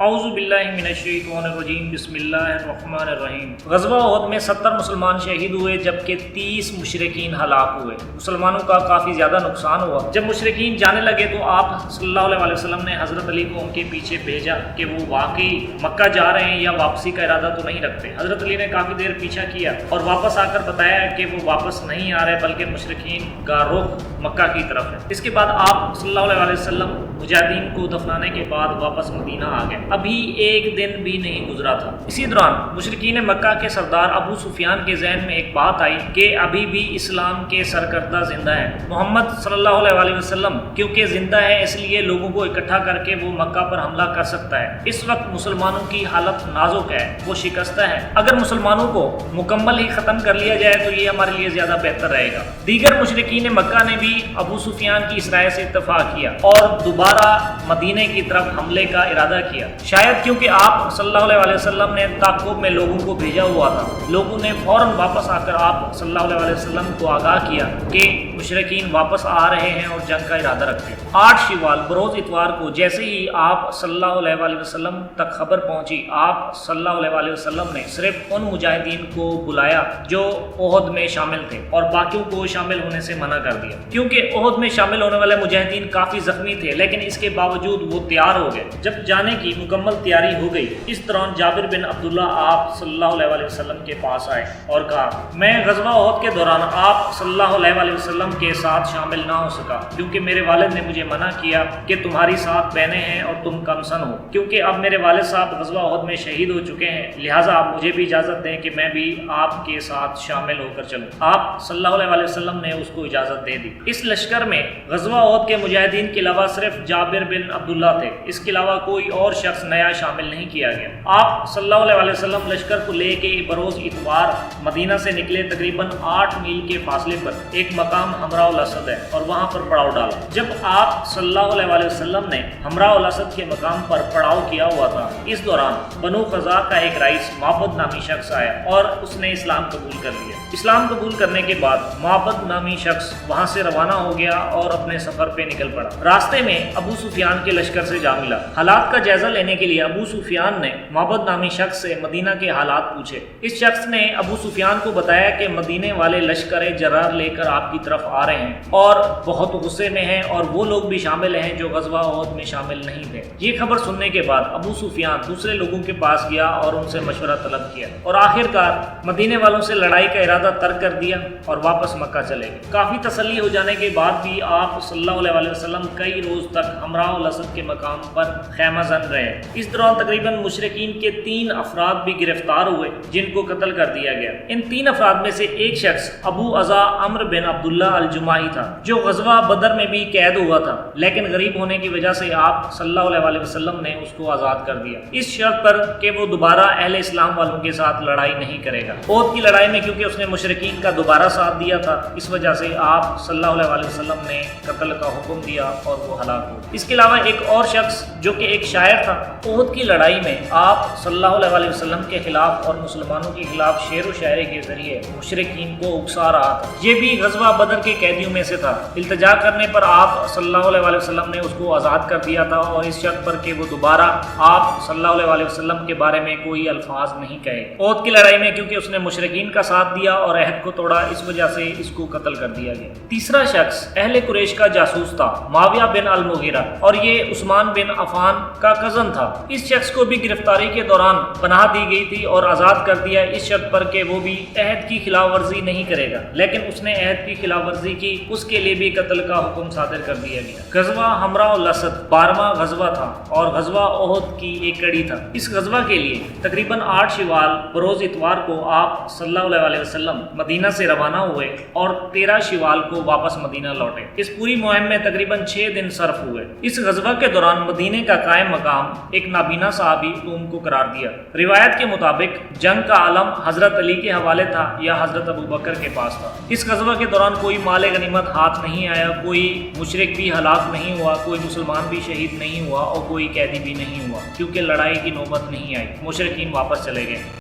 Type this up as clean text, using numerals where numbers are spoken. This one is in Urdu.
اعوذ باللہ من الشیطان الرجیم بسم اللہ الرحمن الرحیم۔ غزوہ احد میں 70 مسلمان شہید ہوئے جبکہ 30 مشرکین ہلاک ہوئے۔ مسلمانوں کا کافی زیادہ نقصان ہوا۔ جب مشرکین جانے لگے تو آپ صلی اللہ علیہ وسلم نے حضرت علی کو ان کے پیچھے بھیجا کہ وہ واقعی مکہ جا رہے ہیں یا واپسی کا ارادہ تو نہیں رکھتے۔ حضرت علی نے کافی دیر پیچھا کیا اور واپس آ کر بتایا کہ وہ واپس نہیں آ رہے بلکہ مشرکین کا رخ مکہ کی طرف ہے۔ اس کے بعد آپ صلی اللہ علیہ وسلم مجاہدین کو دفنانے کے بعد واپس مدینہ آ گئے۔ ابھی ایک دن بھی نہیں گزرا تھا۔ اسی دوران مشرکین مکہ کے سردار ابو سفیان کے ذہن میں ایک بات آئی کہ ابھی بھی اسلام کے سرکردہ زندہ ہیں۔ محمد صلی اللہ علیہ وسلم کیونکہ زندہ ہے اس لیے لوگوں کو اکٹھا کر کے وہ مکہ پر حملہ کر سکتا ہے۔ اس وقت مسلمانوں کی حالت نازک ہے، وہ شکستہ ہے۔ اگر مسلمانوں کو مکمل ہی ختم کر لیا جائے تو یہ ہمارے لیے زیادہ بہتر رہے گا۔ دیگر مشرکین مکہ نے بھی ابو سفیان کی اس رائے سے اتفاق کیا اور دوبارہ مدینے کی طرف حملے کا ارادہ کیا۔ شاید کیونکہ آپ صلی اللہ علیہ وسلم نے تعقب میں لوگوں کو بھیجا ہوا تھا، لوگوں نے فوراً واپس آ کر آپ صلی اللہ علیہ وسلم کو آگاہ کیا کہ مشرکین واپس آ رہے ہیں اور جنگ کا ارادہ رکھتے ہیں۔ 8 شوال بروز اتوار کو جیسے ہی آپ صلی اللہ علیہ وسلم تک خبر پہنچی، آپ صلی اللہ علیہ وسلم نے صرف ان مجاہدین کو بلایا جو احد میں شامل تھے اور باقیوں کو شامل ہونے سے منع کر دیا، کیونکہ احد میں شامل ہونے والے مجاہدین کافی زخمی تھے لیکن اس کے باوجود وہ تیار ہو گئے۔ جب جانے کی مکمل تیاری ہو گئی، اس دوران جابر بن عبداللہ آپ صلی اللہ علیہ وسلم کے پاس آئے اور کہا، میں غزوہ احد کے دوران آپ صلی اللہ علیہ وسلم کے ساتھ شامل نہ ہو سکا کیونکہ میرے والد نے مجھے منع کیا کہ تمہاری 7 بہنیں ہیں اور تم کم سن ہو۔ کیونکہ اب میرے والد صاحب غزوہ احد میں شہید ہو چکے ہیں لہٰذا آپ مجھے بھی اجازت دیں کہ میں بھی آپ کے ساتھ شامل ہو کر چلوں۔ آپ صلی اللہ علیہ وسلم نے اس کو اجازت دے دی۔ اس لشکر میں غزوہ احد کے مجاہدین کے علاوہ صرف جابر بن عبداللہ تھے، اس کے علاوہ کوئی اور شخص نیا شامل نہیں کیا گیا۔ آپ صلی اللہ علیہ وسلم لشکر کو لے کے بروز اتوار مدینہ سے نکلے۔ تقریباً 8 میل کے فاصلے پر ایک مقام حمراء الاسد ہے اور وہاں پر پڑاؤ ڈالا۔ جب آپ صلی اللہ علیہ وسلم نے حمراء الاسد کے مقام پر پڑاؤ کیا ہوا تھا، اس دوران بنو خزاع کا ایک رئیس معبد نامی شخص آیا اور اس نے اسلام قبول کر لیا۔ اسلام قبول کرنے کے بعد معبد نامی شخص وہاں سے روانہ ہو گیا اور اپنے سفر پہ نکل پڑا۔ راستے میں ابو سفیان کے لشکر سے جا ملا۔ حالات کا جائزہ لینے کے لیے ابو سفیان نے معبد نامی شخص سے مدینہ کے حالات پوچھے۔ اس شخص نے ابو سفیان کو بتایا کہ مدینے والے لشکر جرار لے کر آپ کی طرف آ رہے ہیں اور بہت غصے میں ہیں اور وہ لوگ بھی شامل ہیں جو غزوہ احد میں شامل نہیں تھے۔ یہ خبر سننے کے بعد ابو سفیان دوسرے لوگوں کے پاس گیا اور ان سے مشورہ طلب کیا اور آخرکار مدینے والوں سے لڑائی کا ارادہ ترک کر دیا اور واپس مکہ چلے گئے۔ کافی تسلی ہو جانے کے بعد بھی آپ صلی اللہ علیہ وسلم کئی روز تک حمراء الاسد کے مقام پر خیمہ زن رہے۔ اس دوران تقریباً مشرکین کے 3 افراد بھی گرفتار ہوئے جن کو قتل کر دیا گیا۔ ان 3 افراد میں سے ایک شخص ابو عزا عمرو بن عبداللہ الجماحی تھا جو غزوہ بدر میں بھی قید ہوا تھا لیکن غریب ہونے کی وجہ سے آپ صلی اللہ علیہ وسلم نے اس کو آزاد کر دیا اس شرط پر کہ وہ دوبارہ اہل اسلام والوں کے ساتھ لڑائی نہیں کرے گا۔ احد کی لڑائی میں کیونکہ اس نے مشرکین کا دوبارہ ساتھ دیا تھا اس وجہ سے آپ صلی اللہ علیہ وسلم نے قتل کا حکم دیا اور وہ ہلاک ہو۔ اس کے علاوہ ایک اور شخص جو کہ ایک شاعر تھا، احد کی لڑائی میں آپ صلی اللہ علیہ وسلم کے خلاف اور مسلمانوں کے خلاف شعر و شاعری کے ذریعے مشرکین کو اکسا رہا تھا۔ یہ بھی غزوہ بدر کے قیدیوں میں سے تھا۔ التجا کرنے پر آپ صلی اللہ علیہ وسلم نے اس کو آزاد کر دیا تھا اور اس شرط پر کہ وہ دوبارہ آپ صلی اللہ علیہ وسلم کے بارے میں کوئی الفاظ نہیں کہے۔ احد کی لڑائی میں کیونکہ اس نے مشرکین کا ساتھ دیا اور عہد کو توڑا اس وجہ سے اس کو قتل کر دیا گیا۔ تیسرا شخص اہل قریش کا جاسوس تھا، معاویہ بن المغیرہ، اور یہ عثمان بن عفان کا کزن تھا۔ اس شخص کو بھی گرفتاری کے دوران پناہ دی گئی تھی اور آزاد کر دیا اس شرط پر کہ وہ بھی عہد کی خلاف ورزی نہیں کرے گا، لیکن اس نے عہد کی خلاف ورزی کی، اس کے لیے بھی قتل کا حکم صادر کر دیا گیا۔ غزوہ حمراء الاسد 12واں غزوہ تھا اور غزوہ احد کی ایک کڑی تھا۔ اس غزوہ کے لیے تقریباً 8 شوال بروز اتوار کو آپ صلی اللہ علیہ وسلم مدینہ سے روانہ ہوئے اور 13 شوال کو واپس مدینہ لوٹے۔ اس پوری مہم میں تقریباً 6 دن صرف ہوئے۔ اس غزوہ کے دوران مدینے کا قائم مقام ایک نابینا صحابی توم کو قرار دیا۔ روایت کے مطابق جنگ کا علم حضرت علی کے حوالے تھا یا حضرت ابو بکر کے پاس تھا۔ اس غزوہ کے دوران کوئی مال غنیمت ہاتھ نہیں آیا، کوئی مشرک بھی ہلاک نہیں ہوا، کوئی مسلمان بھی شہید نہیں ہوا اور کوئی قیدی بھی نہیں ہوا کیونکہ لڑائی کی نوبت نہیں آئی۔ مشرکین واپس چلے گئے۔